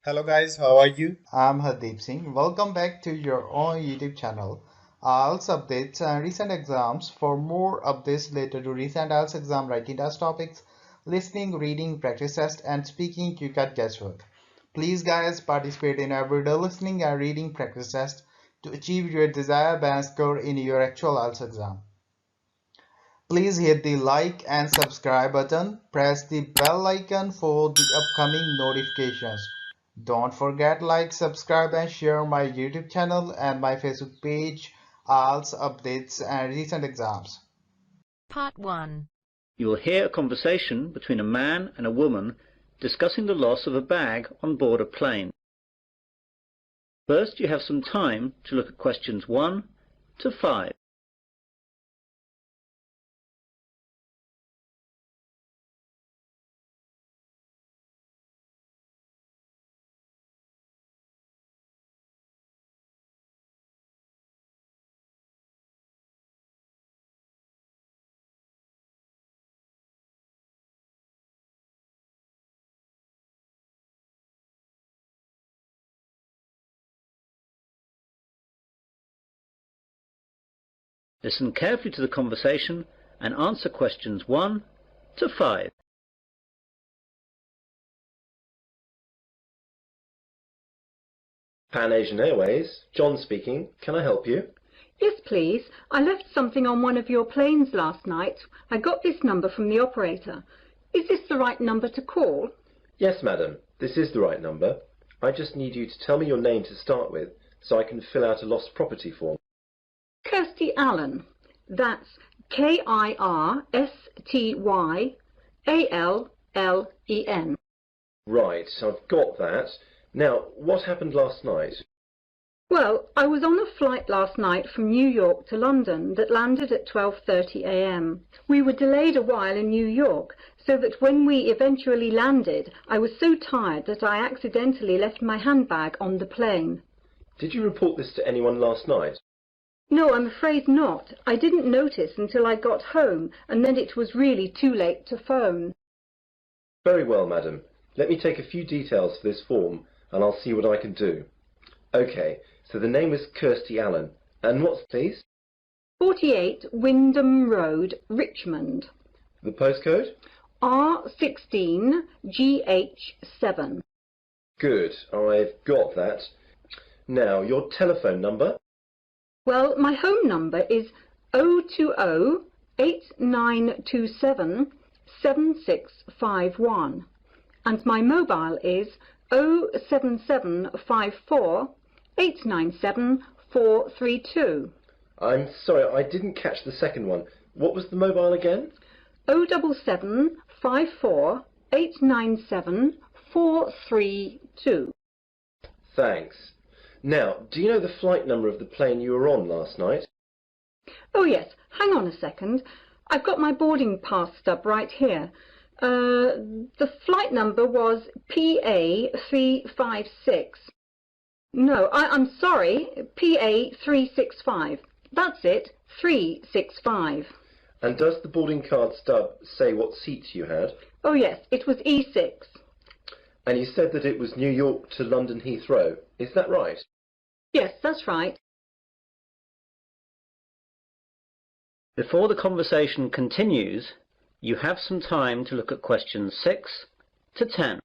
Hello guys, how are you? I'm Hardeep Singh. Welcome back to your own YouTube channel. IELTS updates and recent exams. For more updates related to recent IELTS exam writing test topics, listening, reading, practice test, and speaking, you got guesswork. Please guys participate in everyday listening and reading practice test to achieve your desired band score in your actual IELTS exam. Please hit the like and subscribe button. Press the bell icon for the upcoming notifications. Don't forget like, subscribe and share my YouTube channel and my Facebook page, IELTS updates and recent exams. Part 1. You will hear a conversation between a man and a woman discussing the loss of a bag on board a plane. First, you have some time to look at questions 1 to 5. Listen carefully to the conversation and answer questions 1 to 5. Pan Asian Airways, John speaking. Can I help you? Yes, please. I left something on one of your planes last night. I got this number from the operator. Is this the right number to call? Yes, madam. This is the right number. I just need you to tell me your name to start with so I can fill out a lost property form. Kirsty Allen. That's KirstyaLlen. Right, I've got that. Now, what happened last night? Well, I was on a flight last night from New York to London that landed at 12:30 a.m. We were delayed a while in New York, so that when we eventually landed, I was so tired that I accidentally left my handbag on the plane. Did you report this to anyone last night? No, I'm afraid not. I didn't notice until I got home, and then it was really too late to phone. Very well, madam. Let me take a few details for this form, and I'll see what I can do. OK, so the name is Kirsty Allen. And what's please? 48 Wyndham Road, Richmond. The postcode? R16GH7. Good, I've got that. Now, your telephone number? Well, my home number is 020-8927-7651. And my mobile is 07754-897-432. I'm sorry, I didn't catch the second one. What was the mobile again? 07754-897-432. Thanks. Now, do you know the flight number of the plane you were on last night? Oh yes, hang on a second. I've got my boarding pass stub right here. The flight number was PA356. No, I'm sorry, PA365. That's it, 365. And does the boarding card stub say what seats you had? Oh yes, it was E6. And you said that it was New York to London Heathrow. Is that right? Yes, that's right. Before the conversation continues, you have some time to look at questions 6 to 10.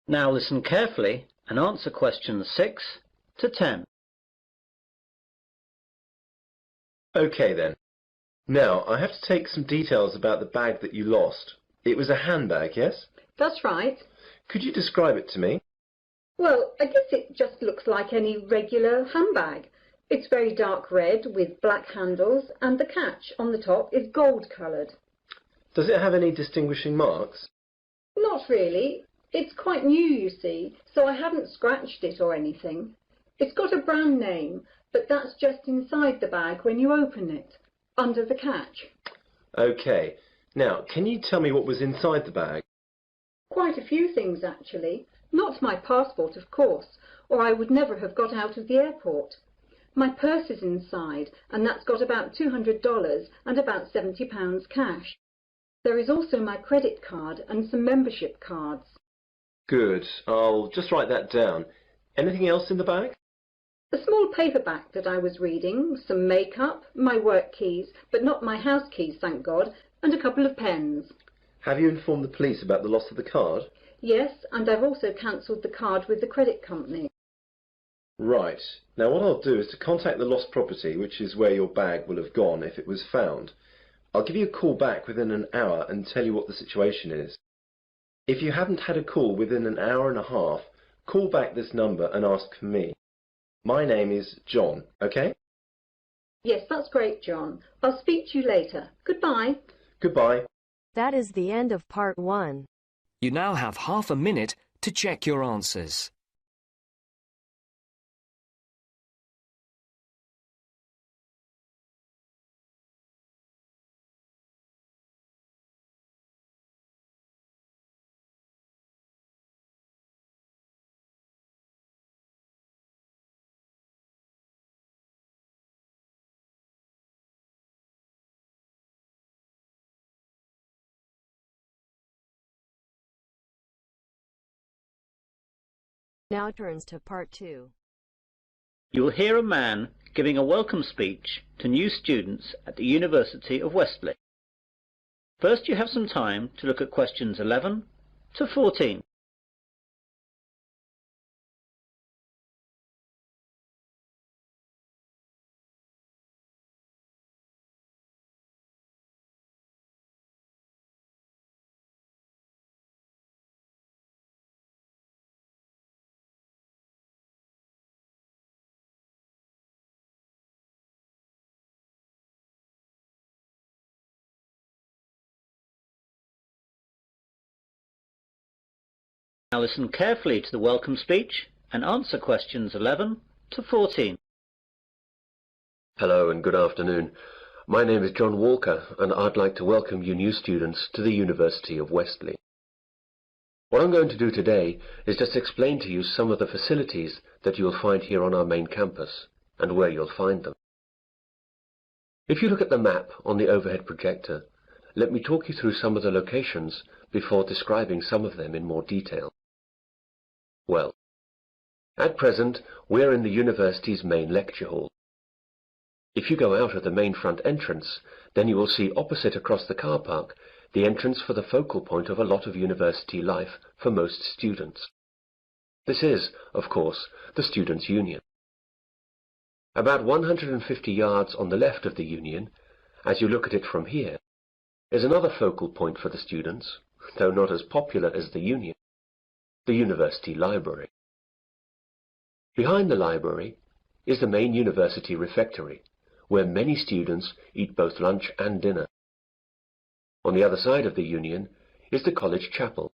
Now listen carefully and answer questions 6 to 10. OK then. Now, I have to take some details about the bag that you lost. It was a handbag, yes? That's right. Could you describe it to me? Well, I guess it just looks like any regular handbag. It's very dark red with black handles, and the catch on the top is gold-coloured. Does it have any distinguishing marks? Not really. It's quite new, you see, so I haven't scratched it or anything. It's got a brand name, but that's just inside the bag when you open it, under the catch. OK. Now, can you tell me what was inside the bag? Quite a few things, actually. Not my passport, of course, or I would never have got out of the airport. My purse is inside, and that's got about $200 and about £70 cash. There is also my credit card and some membership cards. Good. I'll just write that down. Anything else in the bag? A small paperback that I was reading, some makeup, my work keys, but not my house keys, thank God, and a couple of pens. Have you informed the police about the loss of the card? Yes, and I've also cancelled the card with the credit company. Right. Now what I'll do is to contact the lost property, which is where your bag will have gone if it was found. I'll give you a call back within an hour and tell you what the situation is. If you haven't had a call within an hour and a half, call back this number and ask for me. My name is John, OK? Yes, that's great, John. I'll speak to you later. Goodbye. Goodbye. That is the end of part 1. You now have half a minute to check your answers. Now turns to part 2. You will hear a man giving a welcome speech to new students at the University of Wesley. First, you have some time to look at questions 11 to 14. Now listen carefully to the welcome speech and answer questions 11 to 14. Hello and good afternoon. My name is John Walker and I'd like to welcome you new students to the University of Wesley. What I'm going to do today is just explain to you some of the facilities that you'll find here on our main campus and where you'll find them. If you look at the map on the overhead projector, let me talk you through some of the locations before describing some of them in more detail. Well, at present we're in the university's main lecture hall. If you go out of the main front entrance, then you will see opposite across the car park the entrance for the focal point of a lot of university life for most students. This is, of course, the Students' Union. About 150 yards on the left of the Union, as you look at it from here, is another focal point for the students, though not as popular as the Union, the University Library. Behind the library is the main university refectory, where many students eat both lunch and dinner. On the other side of the Union is the college chapel,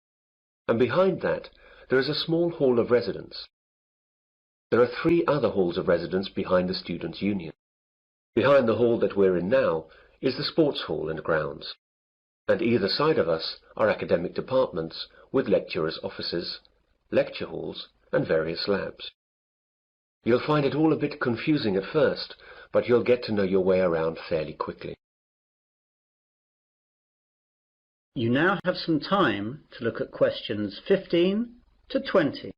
and behind that there is a small hall of residence. There are 3 other halls of residence behind the Students' Union. Behind the hall that we're in now is the sports hall and grounds, and either side of us are academic departments with lecturers' offices, lecture halls, and various labs. You'll find it all a bit confusing at first, but you'll get to know your way around fairly quickly. You now have some time to look at questions 15 to 20.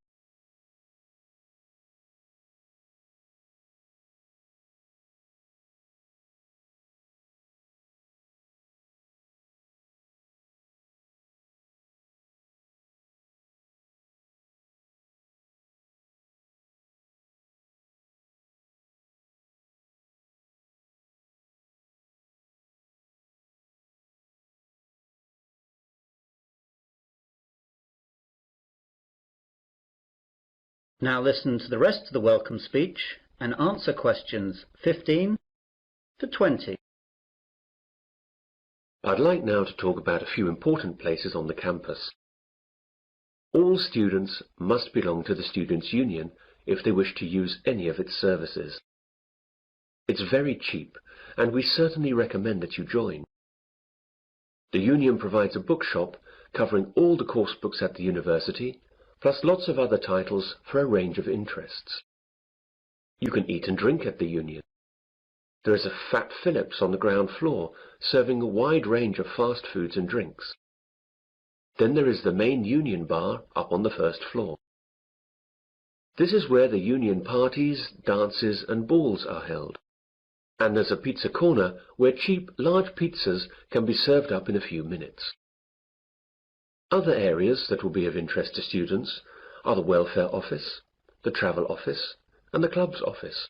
Now listen to the rest of the welcome speech and answer questions 15 to 20. I'd like now to talk about a few important places on the campus. All students must belong to the Students' Union if they wish to use any of its services. It's very cheap, and we certainly recommend that you join. The Union provides a bookshop covering all the course books at the university, plus lots of other titles for a range of interests. You can eat and drink at the Union. There is a Fat Phillips on the ground floor, serving a wide range of fast foods and drinks. Then there is the main Union bar up on the first floor. This is where the Union parties, dances and balls are held. And there's a pizza corner where cheap, large pizzas can be served up in a few minutes. Other areas that will be of interest to students are the Welfare Office, the Travel Office and the Clubs Office.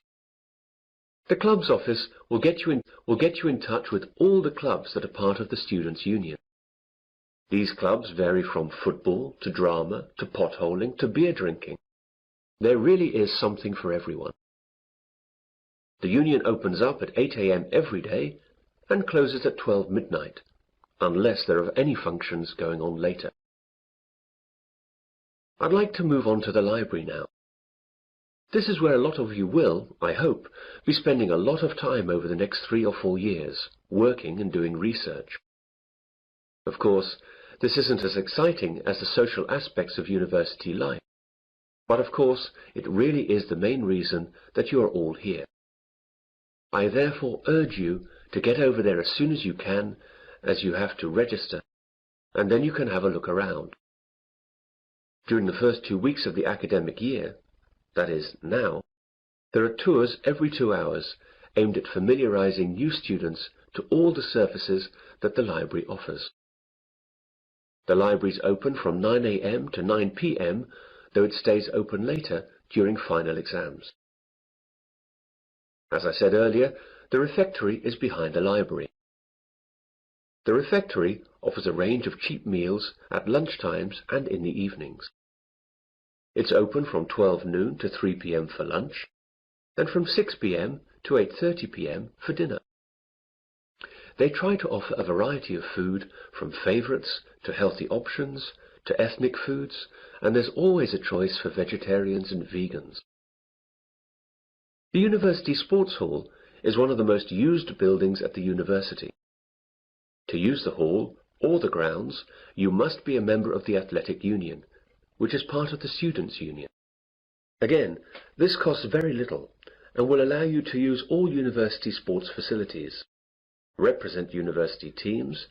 The Clubs Office will get you in touch with all the clubs that are part of the Students' Union. These clubs vary from football to drama to potholing to beer drinking. There really is something for everyone. The Union opens up at 8 a.m. every day and closes at 12 midnight, unless there are any functions going on later. I'd like to move on to the library now. This is where a lot of you will, I hope, be spending a lot of time over the next 3 or 4 years, working and doing research. Of course, this isn't as exciting as the social aspects of university life, but of course it really is the main reason that you are all here. I therefore urge you to get over there as soon as you can, as you have to register, and then you can have a look around. During the first 2 weeks of the academic year, that is, now, there are tours every 2 hours aimed at familiarizing new students to all the services that the library offers. The library is open from 9 a.m. to 9 p.m., though it stays open later during final exams. As I said earlier, the refectory is behind the library. The refectory offers a range of cheap meals at lunchtimes and in the evenings. It's open from 12 noon to 3 p.m. for lunch, and from 6 p.m. to 8:30 p.m. for dinner. They try to offer a variety of food, from favourites to healthy options to ethnic foods, and there's always a choice for vegetarians and vegans. The University Sports Hall is one of the most used buildings at the university. To use the hall or the grounds, you must be a member of the Athletic Union, which is part of the Students' Union. Again, this costs very little and will allow you to use all university sports facilities, represent university teams,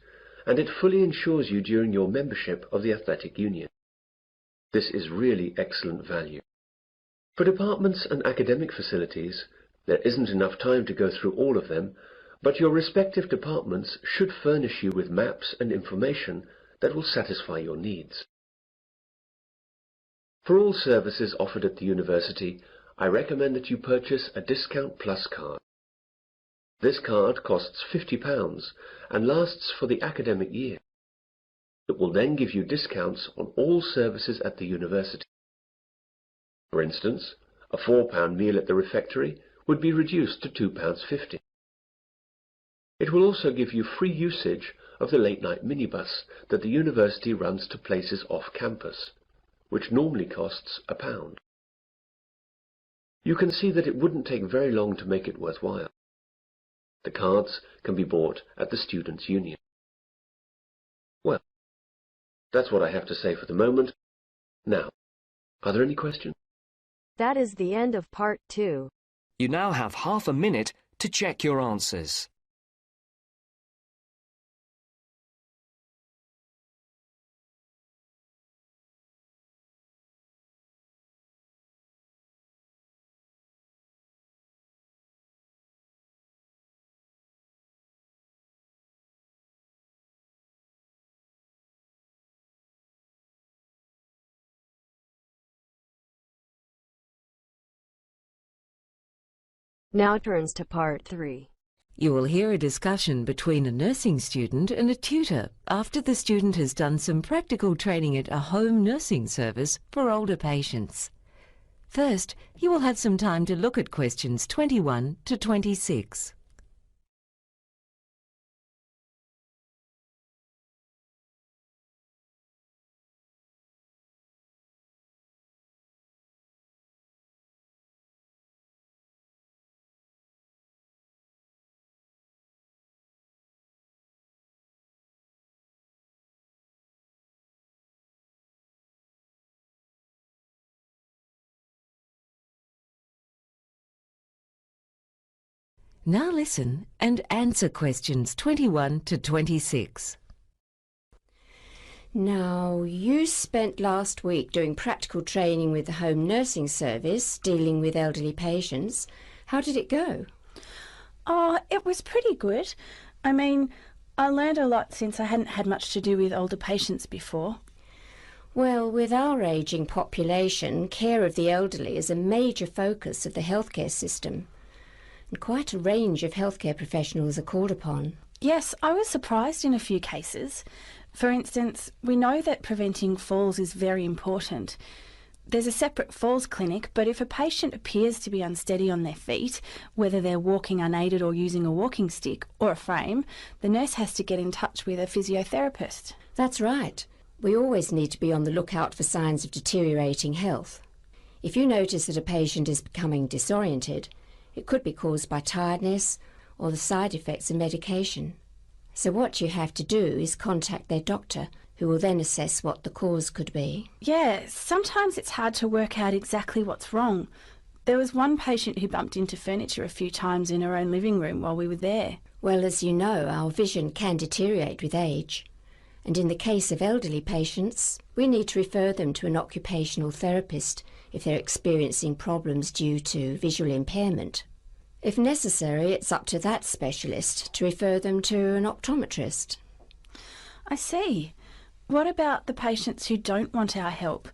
and it fully insures you during your membership of the Athletic Union. This is really excellent value. For departments and academic facilities, there isn't enough time to go through all of them, but your respective departments should furnish you with maps and information that will satisfy your needs. For all services offered at the university, I recommend that you purchase a Discount Plus card. This card costs £50 and lasts for the academic year. It will then give you discounts on all services at the university. For instance, a £4 meal at the refectory would be reduced to £2.50. It will also give you free usage of the late-night minibus that the university runs to places off campus, which normally costs £1. You can see that it wouldn't take very long to make it worthwhile. The cards can be bought at the Students' Union. Well, that's what I have to say for the moment. Now, are there any questions? That is the end of part 2. You now have half a minute to check your answers. Now turns to part 3. You will hear a discussion between a nursing student and a tutor after the student has done some practical training at a home nursing service for older patients. First, you will have some time to look at questions 21 to 26. Now listen and answer questions 21 to 26. Now, you spent last week doing practical training with the Home Nursing Service, dealing with elderly patients. How did it go? Oh, it was pretty good. I mean, I learned a lot since I hadn't had much to do with older patients before. Well, with our ageing population, care of the elderly is a major focus of the healthcare system. And quite a range of healthcare professionals are called upon. Yes, I was surprised in a few cases. For instance, we know that preventing falls is very important. There's a separate falls clinic, but if a patient appears to be unsteady on their feet, whether they're walking unaided or using a walking stick or a frame, the nurse has to get in touch with a physiotherapist. That's right. We always need to be on the lookout for signs of deteriorating health. If you notice that a patient is becoming disoriented, it could be caused by tiredness or the side effects of medication. So what you have to do is contact their doctor, who will then assess what the cause could be. Yeah, sometimes it's hard to work out exactly what's wrong. There was one patient who bumped into furniture a few times in her own living room while we were there. Well, as you know, our vision can deteriorate with age. And in the case of elderly patients, we need to refer them to an occupational therapist if they're experiencing problems due to visual impairment. If necessary, it's up to that specialist to refer them to an optometrist. I see. What about the patients who don't want our help?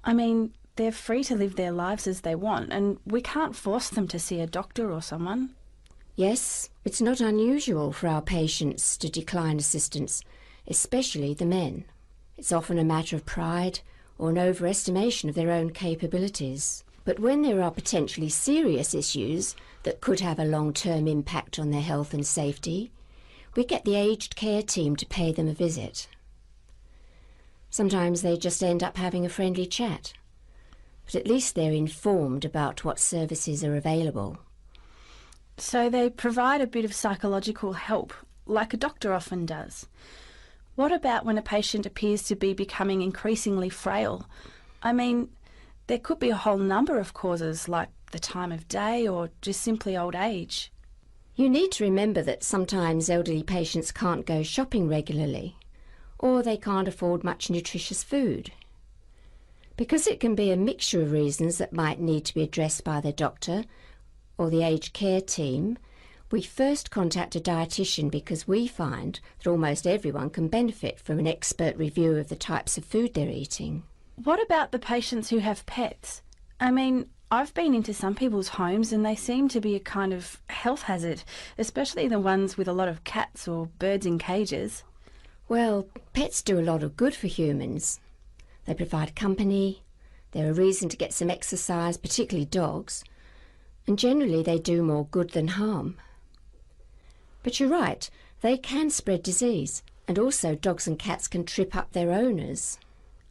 I mean, they're free to live their lives as they want, and we can't force them to see a doctor or someone. Yes, it's not unusual for our patients to decline assistance, especially the men. It's often a matter of pride or an overestimation of their own capabilities. But when there are potentially serious issues that could have a long-term impact on their health and safety, we get the aged care team to pay them a visit. Sometimes they just end up having a friendly chat, but at least they're informed about what services are available. So they provide a bit of psychological help, like a doctor often does. What about when a patient appears to be becoming increasingly frail? I mean, there could be a whole number of causes, like the time of day or just simply old age. You need to remember that sometimes elderly patients can't go shopping regularly, or they can't afford much nutritious food. Because it can be a mixture of reasons that might need to be addressed by their doctor or the aged care team, we first contact a dietitian because we find that almost everyone can benefit from an expert review of the types of food they're eating. What about the patients who have pets? I mean, I've been into some people's homes and they seem to be a kind of health hazard, especially the ones with a lot of cats or birds in cages. Well, pets do a lot of good for humans. They provide company, they're a reason to get some exercise, particularly dogs, and generally they do more good than harm. But you're right, they can spread disease, and also dogs and cats can trip up their owners.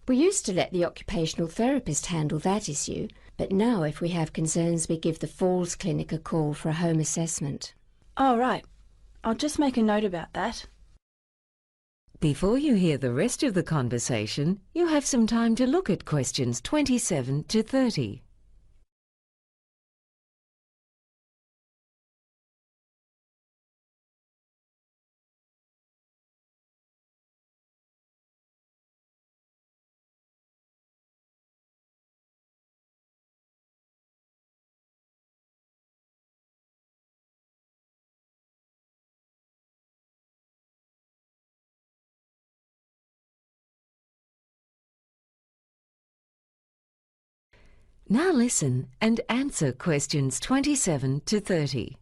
We used to let the occupational therapist handle that issue, but now if we have concerns we give the Falls Clinic a call for a home assessment. Oh, right. I'll just make a note about that. Before you hear the rest of the conversation, you have some time to look at questions 27 to 30. Now listen and answer questions 27 to 30.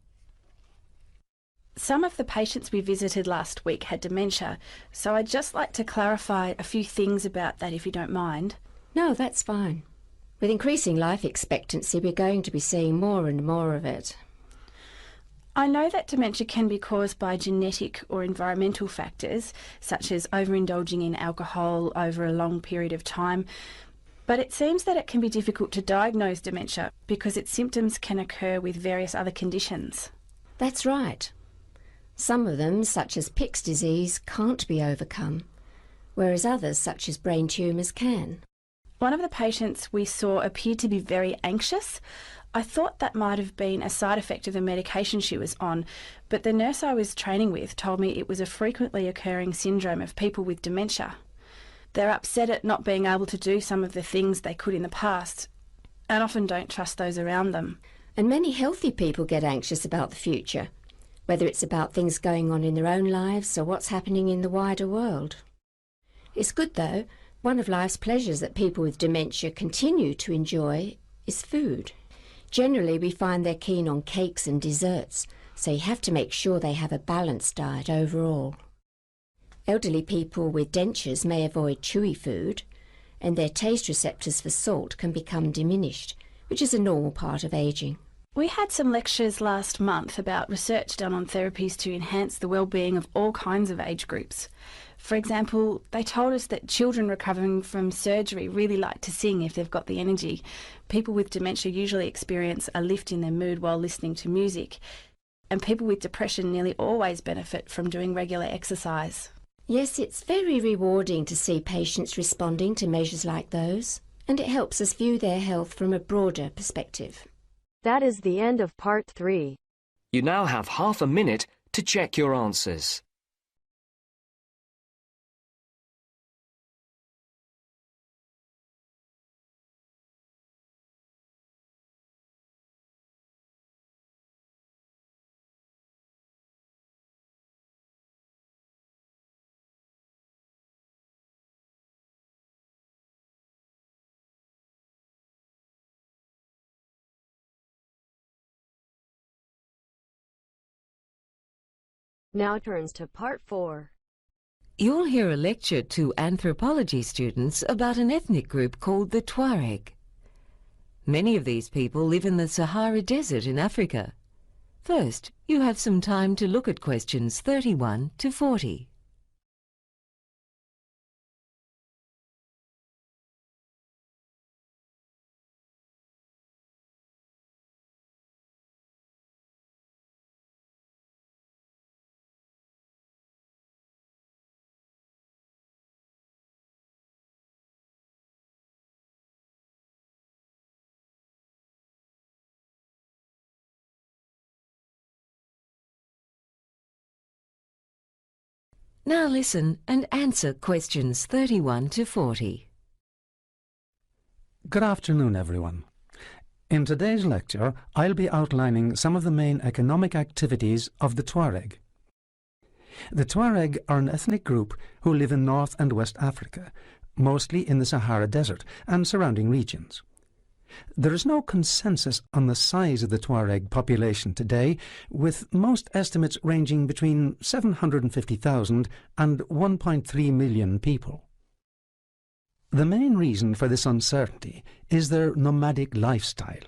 Some of the patients we visited last week had dementia, so I'd just like to clarify a few things about that if you don't mind. No, that's fine. With increasing life expectancy, we're going to be seeing more and more of it. I know that dementia can be caused by genetic or environmental factors, such as overindulging in alcohol over a long period of time, but it seems that it can be difficult to diagnose dementia because its symptoms can occur with various other conditions. That's right. Some of them, such as Pick's disease, can't be overcome, whereas others, such as brain tumours, can. One of the patients we saw appeared to be very anxious. I thought that might have been a side effect of the medication she was on, but the nurse I was training with told me it was a frequently occurring syndrome of people with dementia. They're upset at not being able to do some of the things they could in the past, and often don't trust those around them. And many healthy people get anxious about the future, whether it's about things going on in their own lives or what's happening in the wider world. It's good though. One of life's pleasures that people with dementia continue to enjoy is food. Generally, we find they're keen on cakes and desserts, so you have to make sure they have a balanced diet overall. Elderly people with dentures may avoid chewy food, and their taste receptors for salt can become diminished, which is a normal part of ageing. We had some lectures last month about research done on therapies to enhance the well-being of all kinds of age groups. For example, they told us that children recovering from surgery really like to sing if they've got the energy. People with dementia usually experience a lift in their mood while listening to music, and people with depression nearly always benefit from doing regular exercise. Yes, it's very rewarding to see patients responding to measures like those, and it helps us view their health from a broader perspective. That is the end of part 3. You now have half a minute to check your answers. Now turns to part 4. You'll hear a lecture to anthropology students about an ethnic group called the Tuareg. Many of these people live in the Sahara Desert in Africa. First, you have some time to look at questions 31 to 40. Now listen and answer questions 31 to 40. Good afternoon, everyone. In today's lecture, I'll be outlining some of the main economic activities of the Tuareg. The Tuareg are an ethnic group who live in North and West Africa, mostly in the Sahara Desert and surrounding regions. There is no consensus on the size of the Tuareg population today, with most estimates ranging between 750,000 and 1.3 million people. The main reason for this uncertainty is their nomadic lifestyle.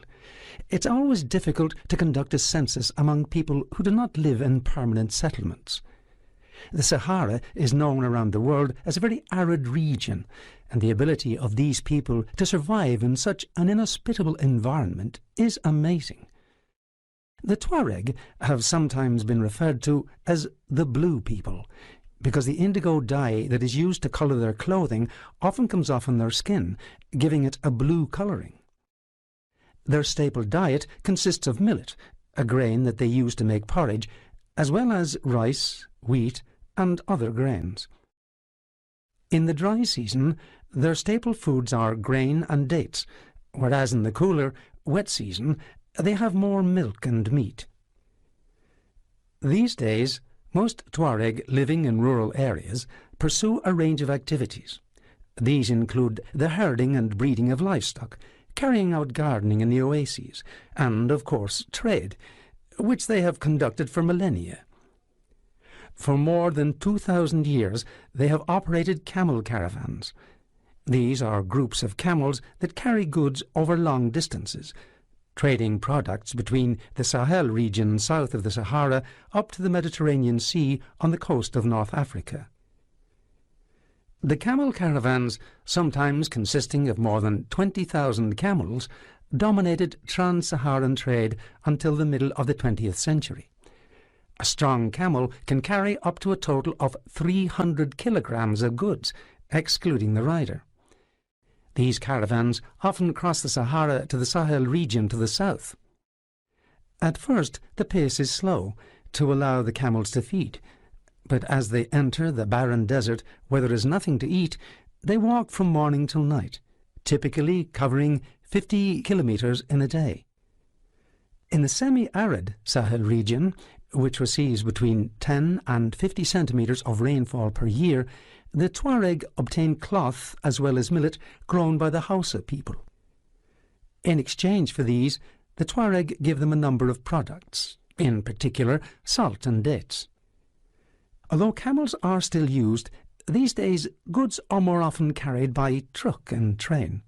It's always difficult to conduct a census among people who do not live in permanent settlements. The Sahara is known around the world as a very arid region, and the ability of these people to survive in such an inhospitable environment is amazing. The Tuareg have sometimes been referred to as the blue people, because the indigo dye that is used to colour their clothing often comes off on their skin, giving it a blue colouring. Their staple diet consists of millet, a grain that they use to make porridge, as well as rice, wheat, and other grains. In the dry season, their staple foods are grain and dates, whereas in the cooler, wet season, they have more milk and meat. These days, most Tuareg living in rural areas pursue a range of activities. These include the herding and breeding of livestock, carrying out gardening in the oases, and, of course, trade, which they have conducted for millennia. For more than 2,000 years, they have operated camel caravans. These are groups of camels that carry goods over long distances, trading products between the Sahel region south of the Sahara up to the Mediterranean Sea on the coast of North Africa. The camel caravans, sometimes consisting of more than 20,000 camels, dominated trans-Saharan trade until the middle of the 20th century. A strong camel can carry up to a total of 300 kilograms of goods, excluding the rider. These caravans often cross the Sahara to the Sahel region to the south. At first, the pace is slow to allow the camels to feed, but as they enter the barren desert where there is nothing to eat, they walk from morning till night, typically covering 50 kilometers in a day. In the semi-arid Sahel region, which receives between 10 and 50 centimeters of rainfall per year, the Tuareg obtain cloth as well as millet grown by the Hausa people. In exchange for these, the Tuareg give them a number of products, in particular salt and dates. Although camels are still used, these days goods are more often carried by truck and train.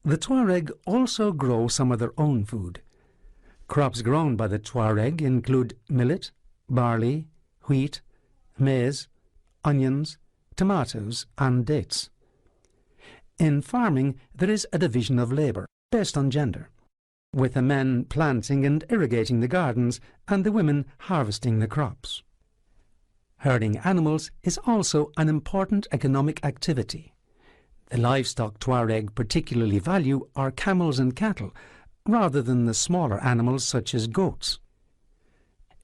The Tuareg also grow some of their own food. Crops grown by the Tuareg include millet, barley, wheat, maize, onions, tomatoes and dates. In farming there is a division of labour based on gender, with the men planting and irrigating the gardens and the women harvesting the crops. Herding animals is also an important economic activity. The livestock Tuareg particularly value are camels and cattle, rather than the smaller animals such as goats.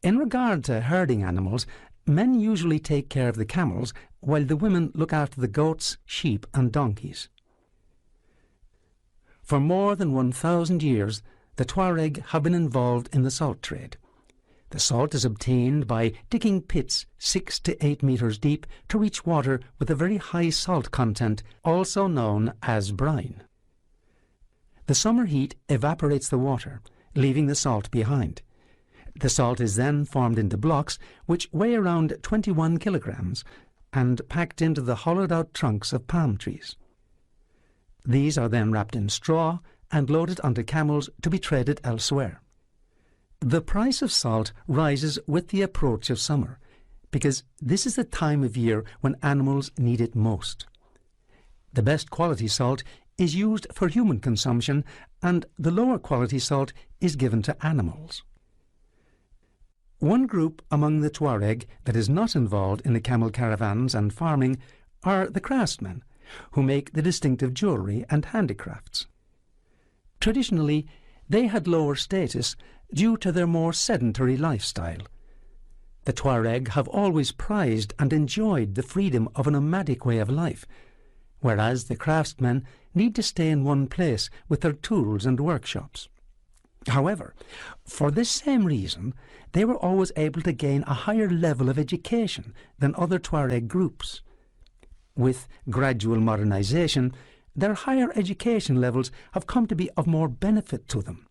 In regard to herding animals, men usually take care of the camels, while the women look after the goats, sheep and donkeys. For more than 1,000 years, the Tuareg have been involved in the salt trade. The salt is obtained by digging pits 6 to 8 meters deep to reach water with a very high salt content, also known as brine. The summer heat evaporates the water, leaving the salt behind. The salt is then formed into blocks which weigh around 21 kilograms and packed into the hollowed-out trunks of palm trees. These are then wrapped in straw and loaded onto camels to be traded elsewhere. The price of salt rises with the approach of summer, because this is the time of year when animals need it most. The best quality salt is used for human consumption, and the lower quality salt is given to animals. One group among the Tuareg that is not involved in the camel caravans and farming are the craftsmen, who make the distinctive jewellery and handicrafts. Traditionally, they had lower status due to their more sedentary lifestyle. The Tuareg have always prized and enjoyed the freedom of a nomadic way of life, whereas the craftsmen need to stay in one place with their tools and workshops. However, for this same reason, they were always able to gain a higher level of education than other Tuareg groups. With gradual modernization, their higher education levels have come to be of more benefit to them,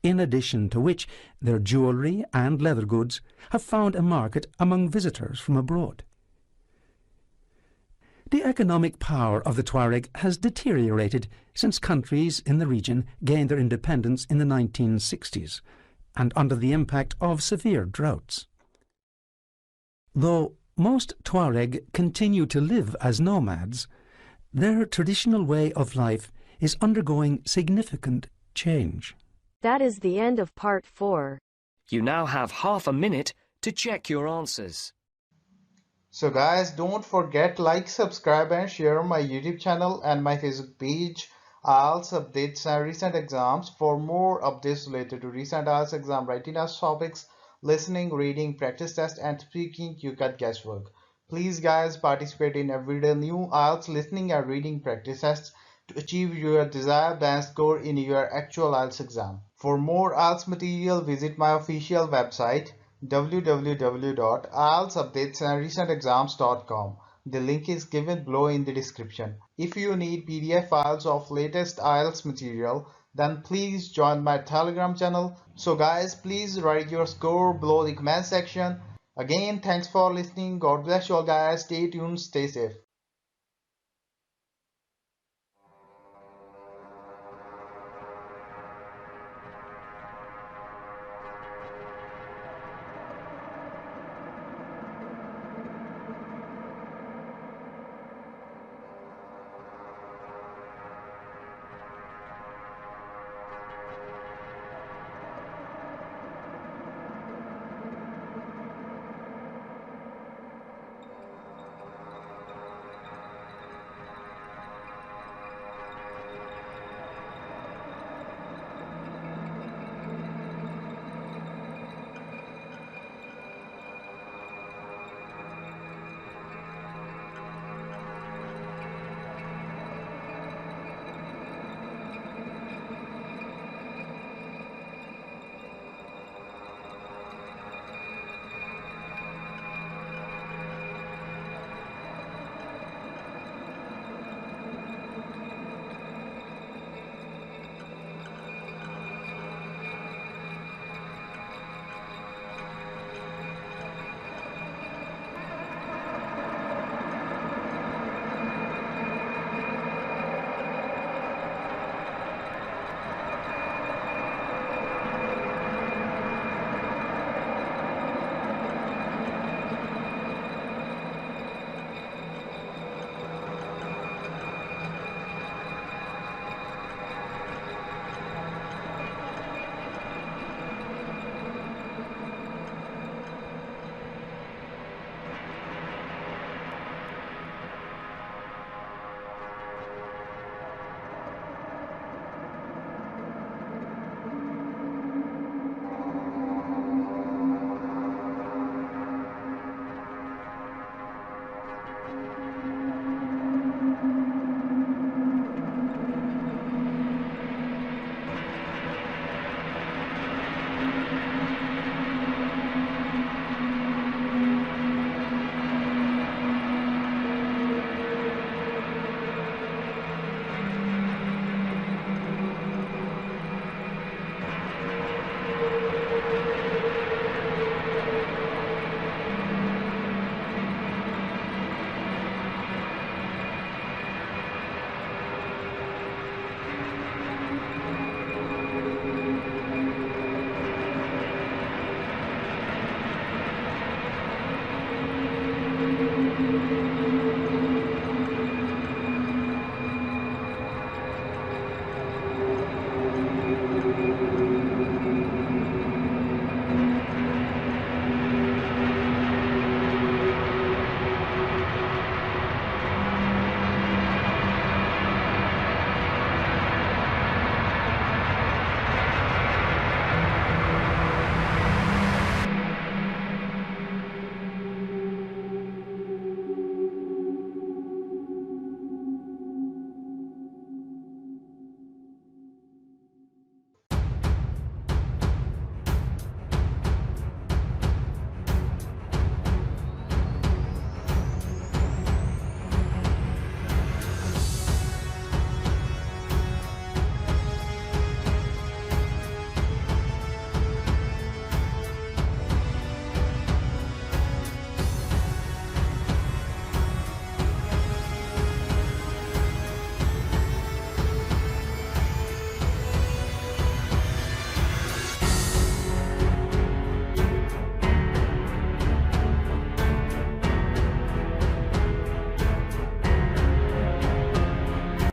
in addition to which their jewellery and leather goods have found a market among visitors from abroad. The economic power of the Tuareg has deteriorated since countries in the region gained their independence in the 1960s and under the impact of severe droughts. Though most Tuareg continue to live as nomads, their traditional way of life is undergoing significant change. That is the end of part 4. You now have half a minute to check your answers. So guys, don't forget like, subscribe and share my YouTube channel and my Facebook page, IELTS updates and recent exams. For more updates related to recent IELTS exam writing test topics, listening, reading, practice test and speaking, you got guesswork. Please guys, participate in everyday new IELTS listening and reading practice tests to achieve your desired band score in your actual IELTS exam. For more IELTS material, visit my official website www.ieltsupdatesandrecentexams.com. The link is given below in the description. If you need PDF files of latest IELTS material, then please join my Telegram channel. So guys, please write your score below the comment section. Again, thanks for listening. God bless you all guys. Stay tuned, stay safe.